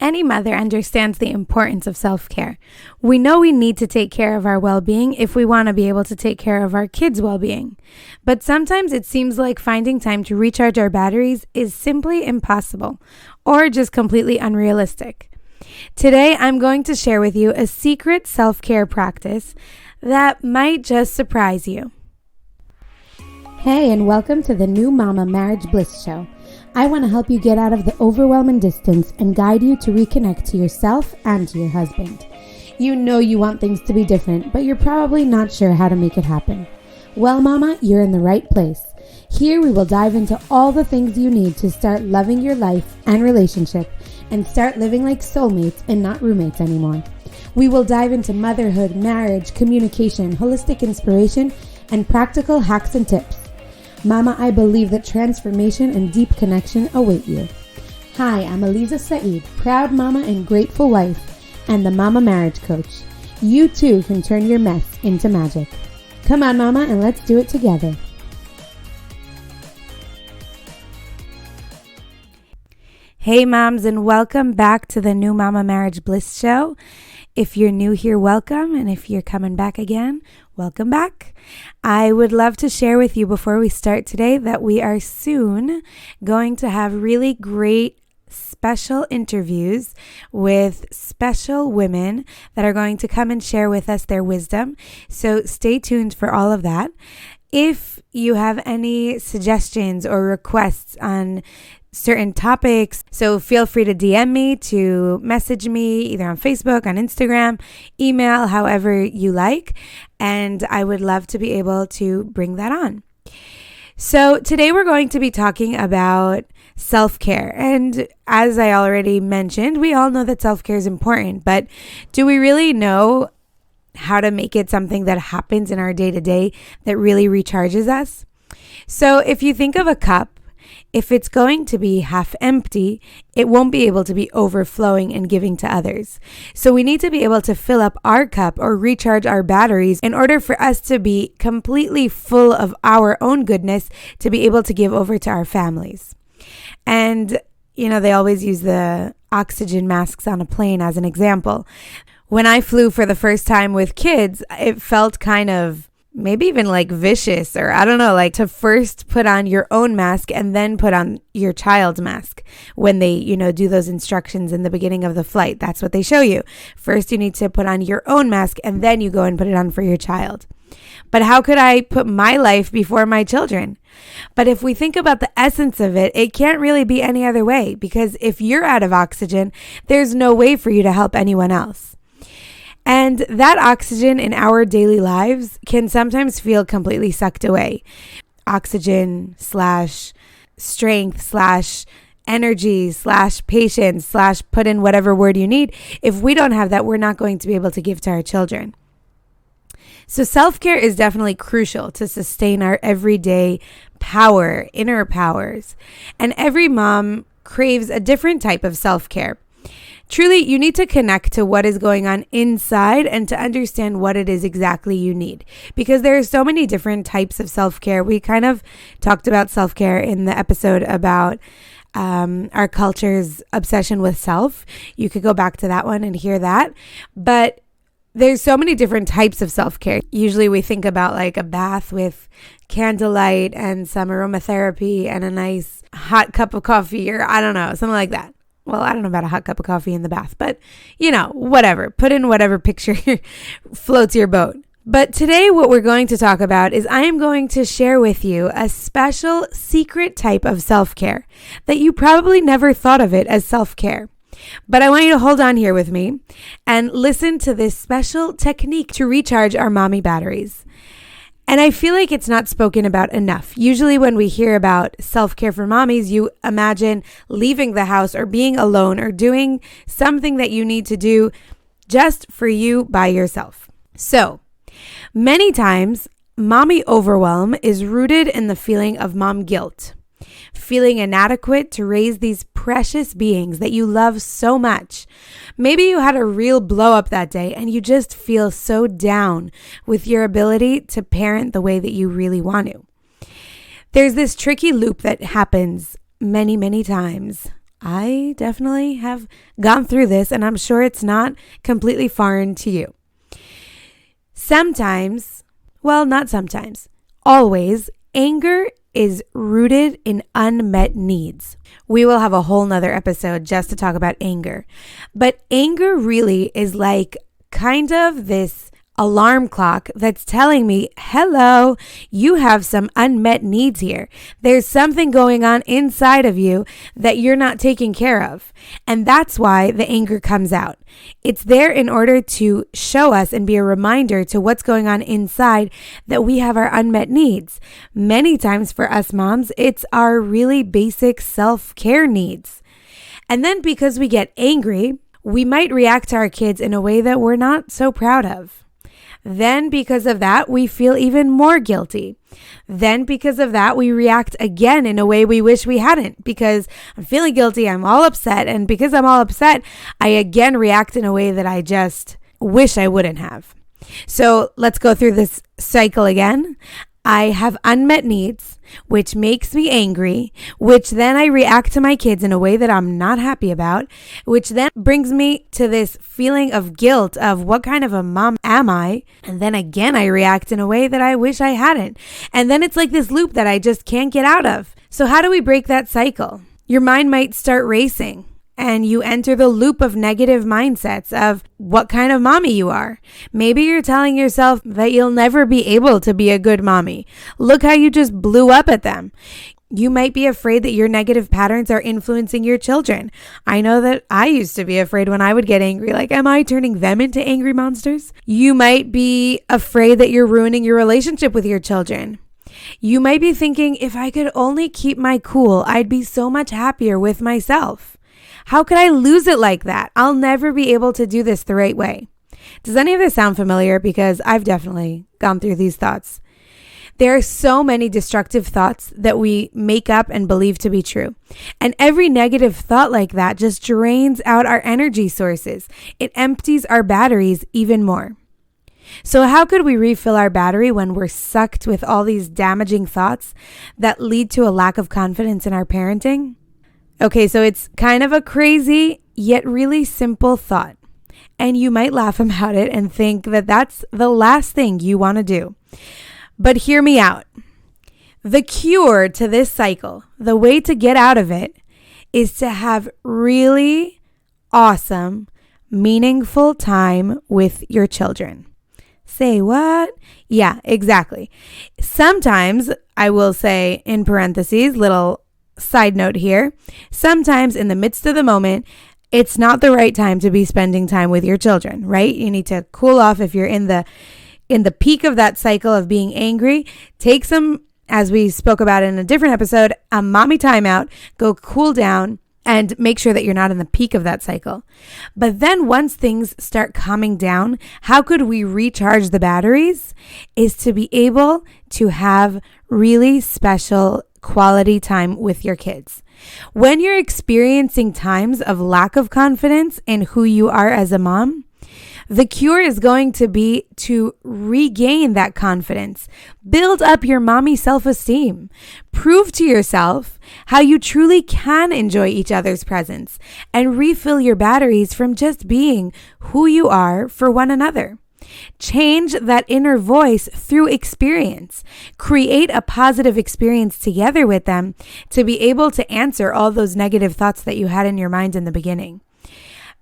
Any mother understands the importance of self-care. We know we need to take care of our well-being if we want to be able to take care of our kids' well-being. But sometimes it seems like finding time to recharge our batteries is simply impossible or just completely unrealistic. Today, I'm going to share with you a secret self-care practice that might just surprise you. Hey, and welcome to the New Mama Marriage Bliss Show. I want to help you get out of the overwhelm and distance and guide you to reconnect to yourself and to your husband. You know you want things to be different, but you're probably not sure how to make it happen. Well, Mama, you're in the right place. Here we will dive into all the things you need to start loving your life and relationship and start living like soulmates and not roommates anymore. We will dive into motherhood, marriage, communication, holistic inspiration, and practical hacks and tips. Mama, I believe that transformation and deep connection await you. Hi, I'm Aliza Saeed, proud mama and grateful wife, and the Mama Marriage Coach. You too can turn your mess into magic. Come on, Mama, and let's do it together. Hey moms, and welcome back to the New Mama Marriage Bliss Show. If you're new here, welcome. And if you're coming back again, welcome back. I would love to share with you before we start today that we are soon going to have really great special interviews with special women that are going to come and share with us their wisdom. So stay tuned for all of that. If you have any suggestions or requests on certain topics, so feel free to DM me, to message me either on Facebook, on Instagram, email, however you like, and I would love to be able to bring that on. So today we're going to be talking about self-care, and as I already mentioned, we all know that self-care is important, but do we really know how to make it something that happens in our day-to-day that really recharges us? So if you think of a cup, if it's going to be half empty, it won't be able to be overflowing and giving to others. So we need to be able to fill up our cup or recharge our batteries in order for us to be completely full of our own goodness to be able to give over to our families. And, they always use the oxygen masks on a plane as an example. When I flew for the first time with kids, it felt kind of maybe even like vicious, or I don't know, like to first put on your own mask and then put on your child's mask when they, do those instructions in the beginning of the flight. That's what they show you. First, you need to put on your own mask and then you go and put it on for your child. But how could I put my life before my children? But if we think about the essence of it, it can't really be any other way, because if you're out of oxygen, there's no way for you to help anyone else. And that oxygen in our daily lives can sometimes feel completely sucked away. Oxygen / strength / energy / patience / put in whatever word you need. If we don't have that, we're not going to be able to give to our children. So self-care is definitely crucial to sustain our everyday power, inner powers. And every mom craves a different type of self-care. Truly, you need to connect to what is going on inside and to understand what it is exactly you need, because there are so many different types of self-care. We kind of talked about self-care in the episode about our culture's obsession with self. You could go back to that one and hear that. But there's so many different types of self-care. Usually we think about like a bath with candlelight and some aromatherapy and a nice hot cup of coffee, or I don't know, something like that. Well, I don't know about a hot cup of coffee in the bath, but whatever. Put in whatever picture floats your boat. But today what we're going to talk about is I am going to share with you a special secret type of self-care that you probably never thought of it as self-care. But I want you to hold on here with me and listen to this special technique to recharge our mommy batteries. And I feel like it's not spoken about enough. Usually when we hear about self-care for mommies, you imagine leaving the house or being alone or doing something that you need to do just for you by yourself. So many times, mommy overwhelm is rooted in the feeling of mom guilt. Feeling inadequate to raise these precious beings that you love so much. Maybe you had a real blow up that day and you just feel so down with your ability to parent the way that you really want to. There's this tricky loop that happens many, many times I definitely have gone through this, and I'm sure it's not completely foreign to you. Sometimes, well, not sometimes, always, anger is rooted in unmet needs. We will have a whole nother episode just to talk about anger. But anger really is like kind of this alarm clock that's telling me, hello, you have some unmet needs here. There's something going on inside of you that you're not taking care of. And that's why the anger comes out. It's there in order to show us and be a reminder to what's going on inside, that we have our unmet needs. Many times for us moms, it's our really basic self-care needs. And then because we get angry, we might react to our kids in a way that we're not so proud of. Then because of that, we feel even more guilty. Then because of that, we react again in a way we wish we hadn't, because I'm feeling guilty, I'm all upset. And because I'm all upset, I again react in a way that I just wish I wouldn't have. So let's go through this cycle again. I have unmet needs, which makes me angry, which then I react to my kids in a way that I'm not happy about, which then brings me to this feeling of guilt of what kind of a mom am I? And then again, I react in a way that I wish I hadn't. And then it's like this loop that I just can't get out of. So how do we break that cycle? Your mind might start racing, and you enter the loop of negative mindsets of what kind of mommy you are. Maybe you're telling yourself that you'll never be able to be a good mommy. Look how you just blew up at them. You might be afraid that your negative patterns are influencing your children. I know that I used to be afraid when I would get angry, like, am I turning them into angry monsters? You might be afraid that you're ruining your relationship with your children. You might be thinking, if I could only keep my cool, I'd be so much happier with myself. How could I lose it like that? I'll never be able to do this the right way. Does any of this sound familiar? Because I've definitely gone through these thoughts. There are so many destructive thoughts that we make up and believe to be true. And every negative thought like that just drains out our energy sources. It empties our batteries even more. So how could we refill our battery when we're sucked with all these damaging thoughts that lead to a lack of confidence in our parenting? Okay, so it's kind of a crazy yet really simple thought. And you might laugh about it and think that that's the last thing you want to do. But hear me out. The cure to this cycle, the way to get out of it, is to have really awesome, meaningful time with your children. Say what? Yeah, exactly. Sometimes, I will say in parentheses, little side note here, sometimes in the midst of the moment, it's not the right time to be spending time with your children, right? You need to cool off if you're in the peak of that cycle of being angry. Take some, as we spoke about in a different episode, a mommy timeout, go cool down, and make sure that you're not in the peak of that cycle. But then once things start calming down, how could we recharge the batteries? Is to be able to have really special quality time with your kids. When you're experiencing times of lack of confidence in who you are as a mom, the cure is going to be to regain that confidence. Build up your mommy self-esteem. Prove to yourself how you truly can enjoy each other's presence and refill your batteries from just being who you are for one another. Change that inner voice through experience. Create a positive experience together with them to be able to answer all those negative thoughts that you had in your mind in the beginning.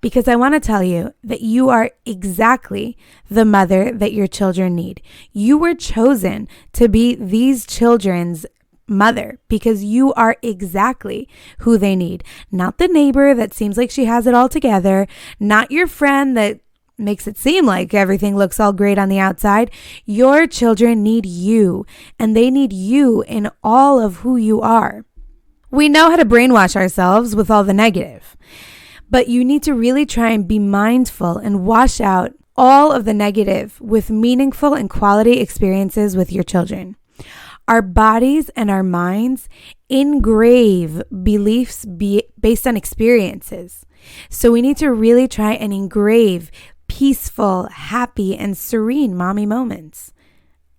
Because I want to tell you that you are exactly the mother that your children need. You were chosen to be these children's mother because you are exactly who they need. Not the neighbor that seems like she has it all together. Not your friend that makes it seem like everything looks all great on the outside. Your children need you, and they need you in all of who you are. We know how to brainwash ourselves with all the negative, but you need to really try and be mindful and wash out all of the negative with meaningful and quality experiences with your children. Our bodies and our minds engrave beliefs based on experiences. So we need to really try and engrave peaceful, happy, and serene mommy moments.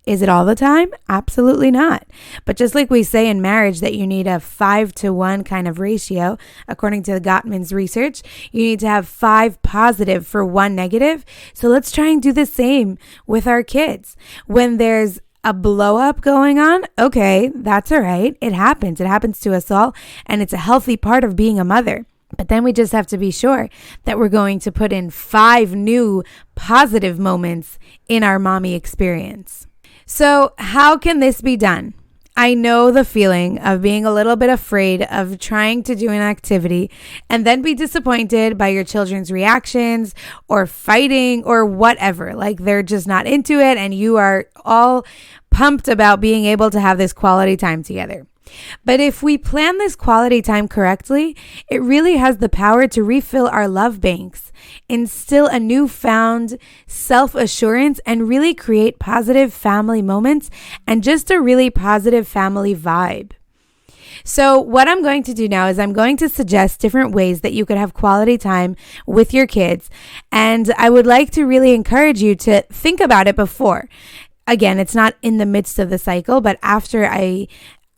Is it all the time? Absolutely not. But just like we say in marriage that you need a 5-to-1 kind of ratio, according to the Gottman's research, you need to have 5 positive for 1 negative. So let's try and do the same with our kids. When there's a blow up going on, okay, that's all right. It happens. It happens to us all. And it's a healthy part of being a mother. But then we just have to be sure that we're going to put in 5 new positive moments in our mommy experience. So how can this be done? I know the feeling of being a little bit afraid of trying to do an activity and then be disappointed by your children's reactions or fighting or whatever. Like they're just not into it and you are all pumped about being able to have this quality time together. But if we plan this quality time correctly, it really has the power to refill our love banks, instill a newfound self-assurance, and really create positive family moments and just a really positive family vibe. So what I'm going to do now is I'm going to suggest different ways that you could have quality time with your kids. And I would like to really encourage you to think about it before. Again, it's not in the midst of the cycle, but after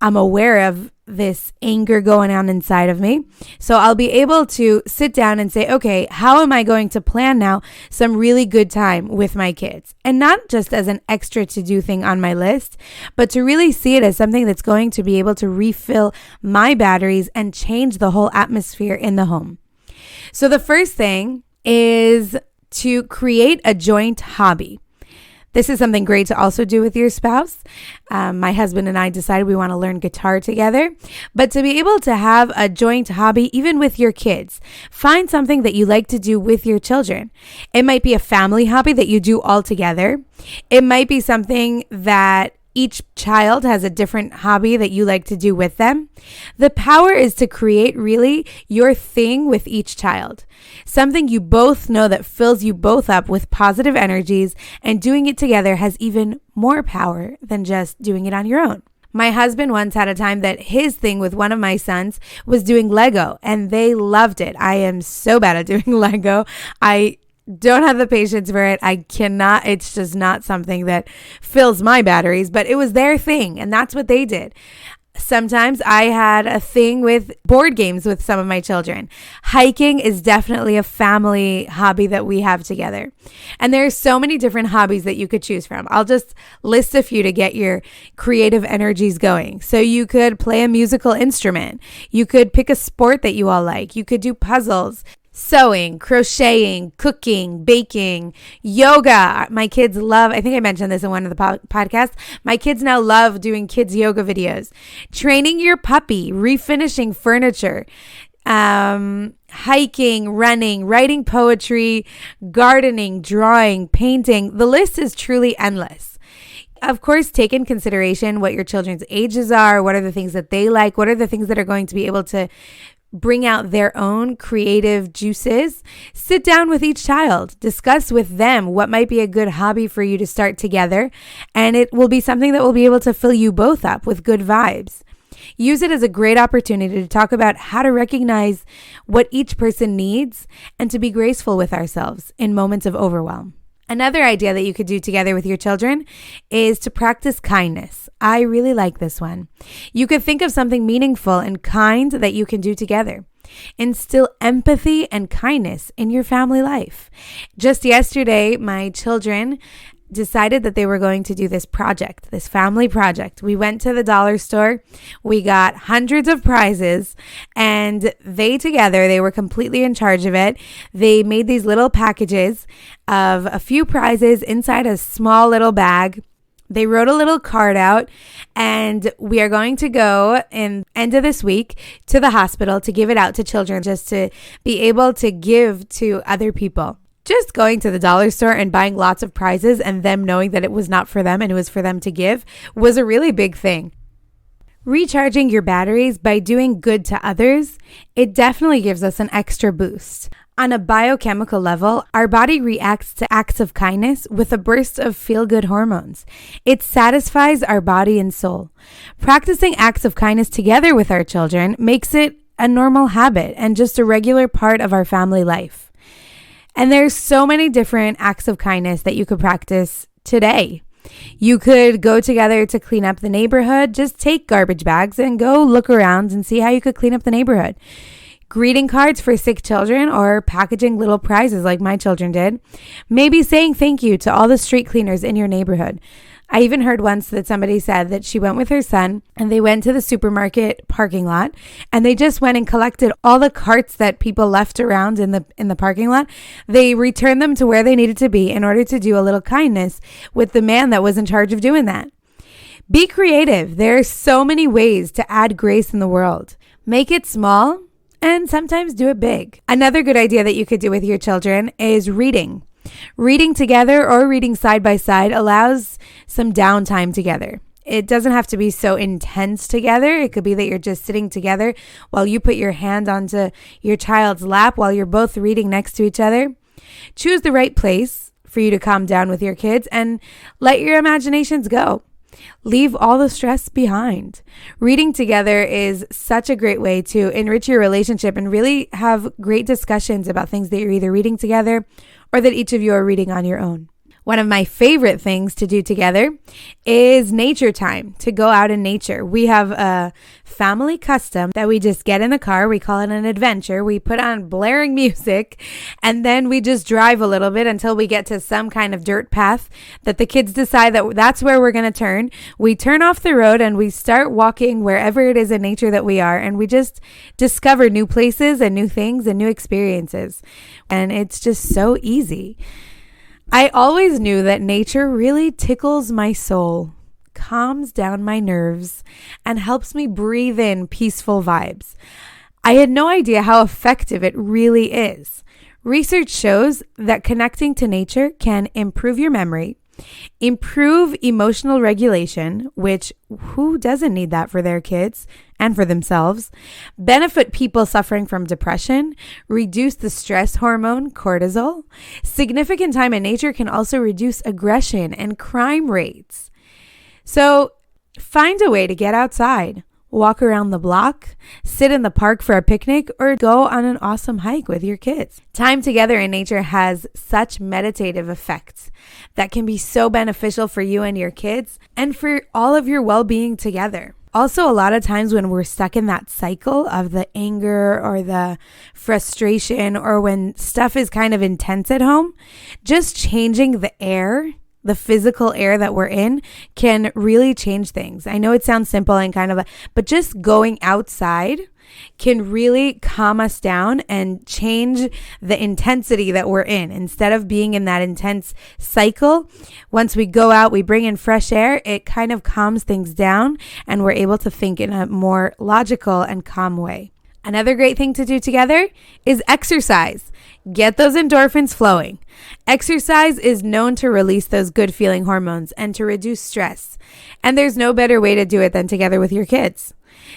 I'm aware of this anger going on inside of me. So I'll be able to sit down and say, okay, how am I going to plan now some really good time with my kids? And not just as an extra to-do thing on my list, but to really see it as something that's going to be able to refill my batteries and change the whole atmosphere in the home. So the first thing is to create a joint hobby. This is something great to also do with your spouse. My husband and I decided we want to learn guitar together, but to be able to have a joint hobby, even with your kids, find something that you like to do with your children. It might be a family hobby that you do all together. It might be something that each child has a different hobby that you like to do with them. The power is to create really your thing with each child. Something you both know that fills you both up with positive energies, and doing it together has even more power than just doing it on your own. My husband once had a time that his thing with one of my sons was doing Lego, and they loved it. I am so bad at doing Lego. I don't have the patience for it. I cannot. It's just not something that fills my batteries, but it was their thing, and that's what they did. Sometimes I had a thing with board games with some of my children. Hiking is definitely a family hobby that we have together. And there are so many different hobbies that you could choose from. I'll just list a few to get your creative energies going. So you could play a musical instrument. You could pick a sport that you all like. You could do puzzles. Sewing, crocheting, cooking, baking, yoga. My kids love, I think I mentioned this in one of the podcasts. My kids now love doing kids yoga videos. Training your puppy, refinishing furniture, hiking, running, writing poetry, gardening, drawing, painting. The list is truly endless. Of course, take in consideration what your children's ages are, what are the things that they like, what are the things that are going to be able to bring out their own creative juices. Sit down with each child, discuss with them what might be a good hobby for you to start together, and it will be something that will be able to fill you both up with good vibes. Use it as a great opportunity to talk about how to recognize what each person needs and to be graceful with ourselves in moments of overwhelm. Another idea that you could do together with your children is to practice kindness. I really like this one. You could think of something meaningful and kind that you can do together. Instill empathy and kindness in your family life. Just yesterday, my children decided that they were going to do this project, this family project. We went to the dollar store. We got hundreds of prizes, and they were completely in charge of it. They made these little packages of a few prizes inside a small little bag. They wrote a little card out, and we are going to go in end of this week to the hospital to give it out to children, just to be able to give to other people. Just going to the dollar store and buying lots of prizes and them knowing that it was not for them and it was for them to give was a really big thing. Recharging your batteries by doing good to others, it definitely gives us an extra boost. On a biochemical level, our body reacts to acts of kindness with a burst of feel-good hormones. It satisfies our body and soul. Practicing acts of kindness together with our children makes it a normal habit and just a regular part of our family life. And there's so many different acts of kindness that you could practice today. You could go together to clean up the neighborhood. Just take garbage bags and go look around and see how you could clean up the neighborhood. Greeting cards for sick children or packaging little prizes like my children did. Maybe saying thank you to all the street cleaners in your neighborhood. I even heard once that somebody said that she went with her son and they went to the supermarket parking lot and they just went and collected all the carts that people left around in the parking lot. They returned them to where they needed to be in order to do a little kindness with the man that was in charge of doing that. Be creative. There are so many ways to add grace in the world. Make it small and sometimes do it big. Another good idea that you could do with your children is reading. Reading together or reading side by side allows some downtime together. It doesn't have to be so intense together. It could be that you're just sitting together while you put your hand onto your child's lap while you're both reading next to each other. Choose the right place for you to calm down with your kids and let your imaginations go. Leave all the stress behind. Reading together is such a great way to enrich your relationship and really have great discussions about things that you're either reading together or that each of you are reading on your own. One of my favorite things to do together is nature time, to go out in nature. We have a family custom that we just get in the car. We call it an adventure. We put on blaring music and then we just drive a little bit until we get to some kind of dirt path that the kids decide that that's where we're going to turn. We turn off the road and we start walking wherever it is in nature that we are. And we just discover new places and new things and new experiences. And it's just so easy. I always knew that nature really tickles my soul, calms down my nerves, and helps me breathe in peaceful vibes. I had no idea how effective it really is. Research shows that connecting to nature can improve your memory, improve emotional regulation, which who doesn't need that for their kids and for themselves, benefit people suffering from depression, reduce the stress hormone cortisol. Significant time in nature can also reduce aggression and crime rates. So find a way to get outside. Walk around the block, sit in the park for a picnic, or go on an awesome hike with your kids. Time together in nature has such meditative effects that can be so beneficial for you and your kids and for all of your well-being together. Also, a lot of times when we're stuck in that cycle of the anger or the frustration or when stuff is kind of intense at home, just changing the air, the physical air that we're in, can really change things. I know it sounds simple and but just going outside can really calm us down and change the intensity that we're in. Instead of being in that intense cycle, once we go out, we bring in fresh air, it kind of calms things down and we're able to think in a more logical and calm way. Another great thing to do together is exercise. Get those endorphins flowing. Exercise is known to release those good feeling hormones and to reduce stress. And there's no better way to do it than together with your kids.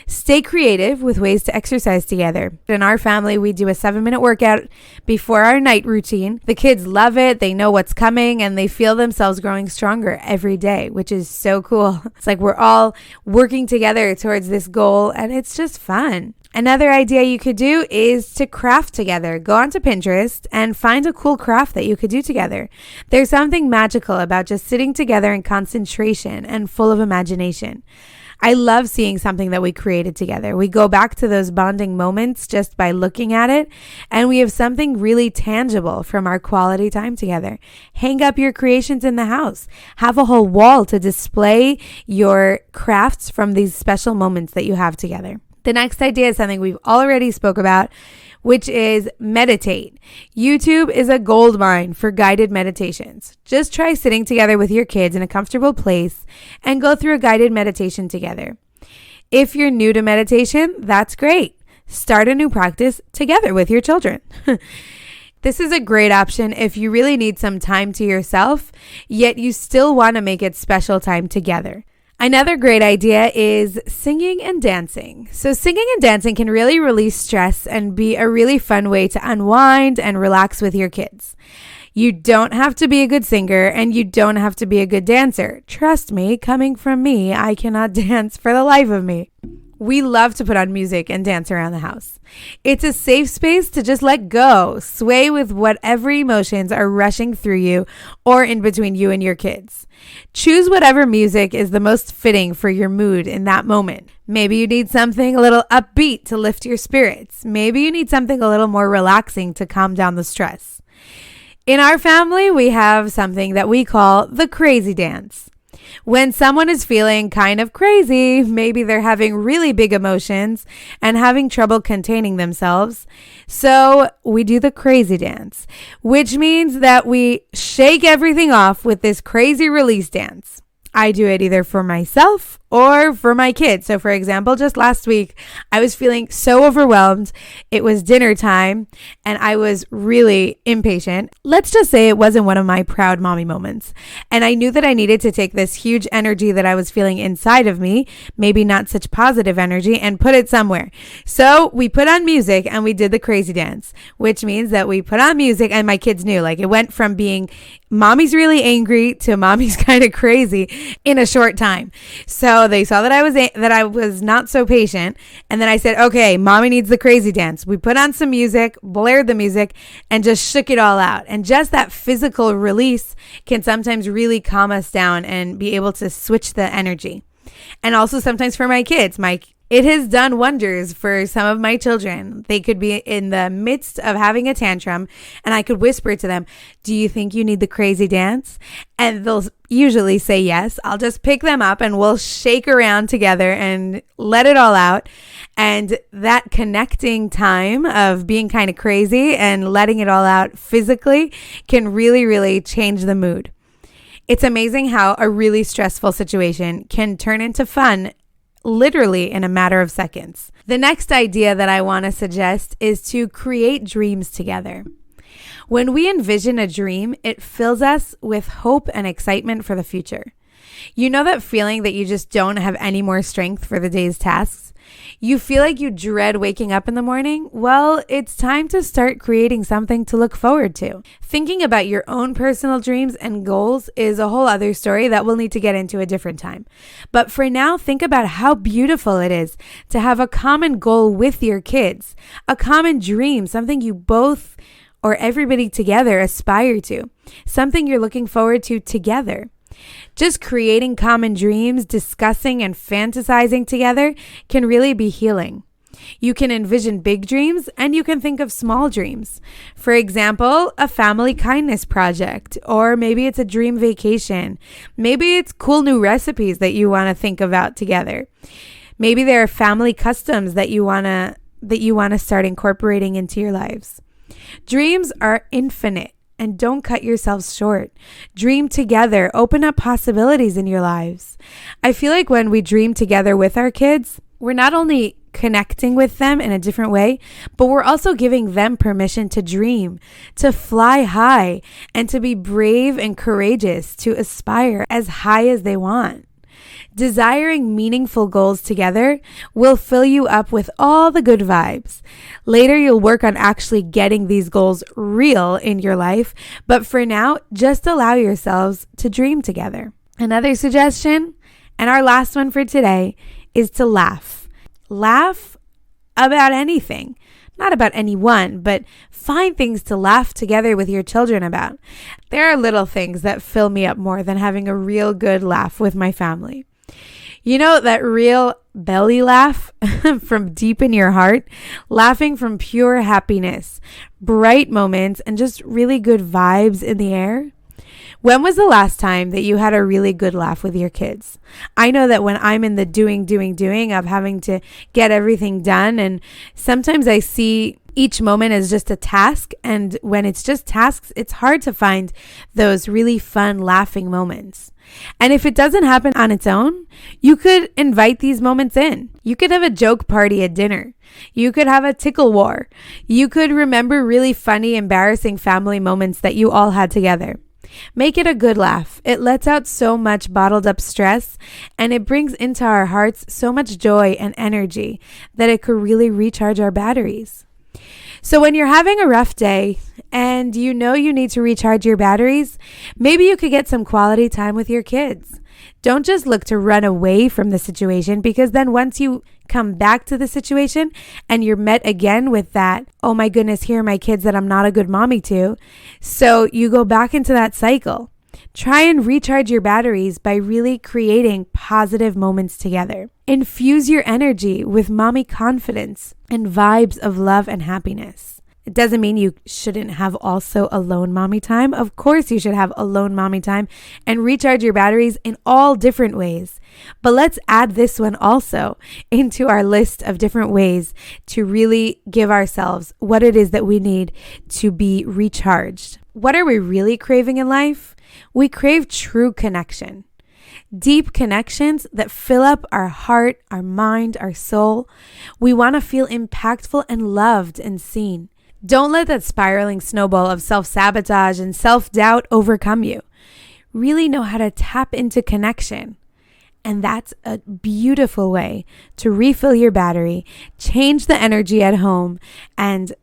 Stay creative with ways to exercise together. In our family, we do a 7-minute workout before our night routine. The kids love it. They know what's coming and they feel themselves growing stronger every day, which is so cool. It's like we're all working together towards this goal and it's just fun. Another idea you could do is to craft together. Go onto Pinterest and find a cool craft that you could do together. There's something magical about just sitting together in concentration and full of imagination. I love seeing something that we created together. We go back to those bonding moments just by looking at it, and we have something really tangible from our quality time together. Hang up your creations in the house. Have a whole wall to display your crafts from these special moments that you have together. The next idea is something we've already spoke about, which is meditate. YouTube is a gold mine for guided meditations. Just try sitting together with your kids in a comfortable place and go through a guided meditation together. If you're new to meditation, that's great. Start a new practice together with your children. This is a great option if you really need some time to yourself, yet you still want to make it special time together. Another great idea is singing and dancing. So singing and dancing can really release stress and be a really fun way to unwind and relax with your kids. You don't have to be a good singer and you don't have to be a good dancer. Trust me, coming from me, I cannot dance for the life of me. We love to put on music and dance around the house. It's a safe space to just let go, sway with whatever emotions are rushing through you or in between you and your kids. Choose whatever music is the most fitting for your mood in that moment. Maybe you need something a little upbeat to lift your spirits. Maybe you need something a little more relaxing to calm down the stress. In our family, we have something that we call the crazy dance. When someone is feeling kind of crazy, maybe they're having really big emotions and having trouble containing themselves. So we do the crazy dance, which means that we shake everything off with this crazy release dance. I do it either for myself or for my kids. So for example, just last week, I was feeling so overwhelmed. It was dinner time and I was really impatient. Let's just say it wasn't one of my proud mommy moments. And I knew that I needed to take this huge energy that I was feeling inside of me, maybe not such positive energy, and put it somewhere. So we put on music and we did the crazy dance, which means that we put on music and my kids knew, like, it went from being mommy's really angry to mommy's kind of crazy in a short time. So they saw that I was not so patient. And then I said, okay, mommy needs the crazy dance. We put on some music, blared the music, and just shook it all out. And just that physical release can sometimes really calm us down and be able to switch the energy. And also sometimes for my kids, it has done wonders for some of my children. They could be in the midst of having a tantrum and I could whisper to them, do you think you need the crazy dance? And they'll usually say yes. I'll just pick them up and we'll shake around together and let it all out. And that connecting time of being kind of crazy and letting it all out physically can really, really change the mood. It's amazing how a really stressful situation can turn into fun literally in a matter of seconds. The next idea that I want to suggest is to create dreams together. When we envision a dream, it fills us with hope and excitement for the future. You know that feeling that you just don't have any more strength for the day's tasks? You feel like you dread waking up in the morning? Well, it's time to start creating something to look forward to. Thinking about your own personal dreams and goals is a whole other story that we'll need to get into a different time. But for now, think about how beautiful it is to have a common goal with your kids, a common dream, something you both or everybody together aspire to, something you're looking forward to together. Just creating common dreams, discussing and fantasizing together can really be healing. You can envision big dreams and you can think of small dreams. For example, a family kindness project, or maybe it's a dream vacation. Maybe it's cool new recipes that you want to think about together. Maybe there are family customs that you want to start incorporating into your lives. Dreams are infinite. And don't cut yourselves short. Dream together. Open up possibilities in your lives. I feel like when we dream together with our kids, we're not only connecting with them in a different way, but we're also giving them permission to dream, to fly high, and to be brave and courageous, to aspire as high as they want. Desiring meaningful goals together will fill you up with all the good vibes. Later, you'll work on actually getting these goals real in your life. But for now, just allow yourselves to dream together. Another suggestion, and our last one for today, is to laugh. Laugh about anything. Not about anyone, but find things to laugh together with your children about. There are little things that fill me up more than having a real good laugh with my family. You know, that real belly laugh from deep in your heart, laughing from pure happiness, bright moments, and just really good vibes in the air. When was the last time that you had a really good laugh with your kids? I know that when I'm in the doing of having to get everything done, and sometimes I see each moment as just a task, and when it's just tasks, it's hard to find those really fun laughing moments. And if it doesn't happen on its own, you could invite these moments in. You could have a joke party at dinner. You could have a tickle war. You could remember really funny, embarrassing family moments that you all had together. Make it a good laugh. It lets out so much bottled up stress, and it brings into our hearts so much joy and energy that it could really recharge our batteries. So when you're having a rough day and you know you need to recharge your batteries, maybe you could get some quality time with your kids. Don't just look to run away from the situation, because then once you come back to the situation and you're met again with that, oh my goodness, here are my kids that I'm not a good mommy to. So you go back into that cycle. Try and recharge your batteries by really creating positive moments together. Infuse your energy with mommy confidence and vibes of love and happiness. It doesn't mean you shouldn't have also alone mommy time. Of course, you should have alone mommy time and recharge your batteries in all different ways. But let's add this one also into our list of different ways to really give ourselves what it is that we need to be recharged. What are we really craving in life? We crave true connection. Deep connections that fill up our heart, our mind, our soul. We want to feel impactful and loved and seen. Don't let that spiraling snowball of self-sabotage and self-doubt overcome you. Really know how to tap into connection. And that's a beautiful way to refill your battery, change the energy at home, and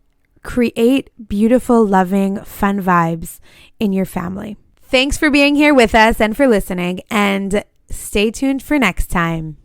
create beautiful, loving, fun vibes in your family. Thanks for being here with us and for listening, and stay tuned for next time.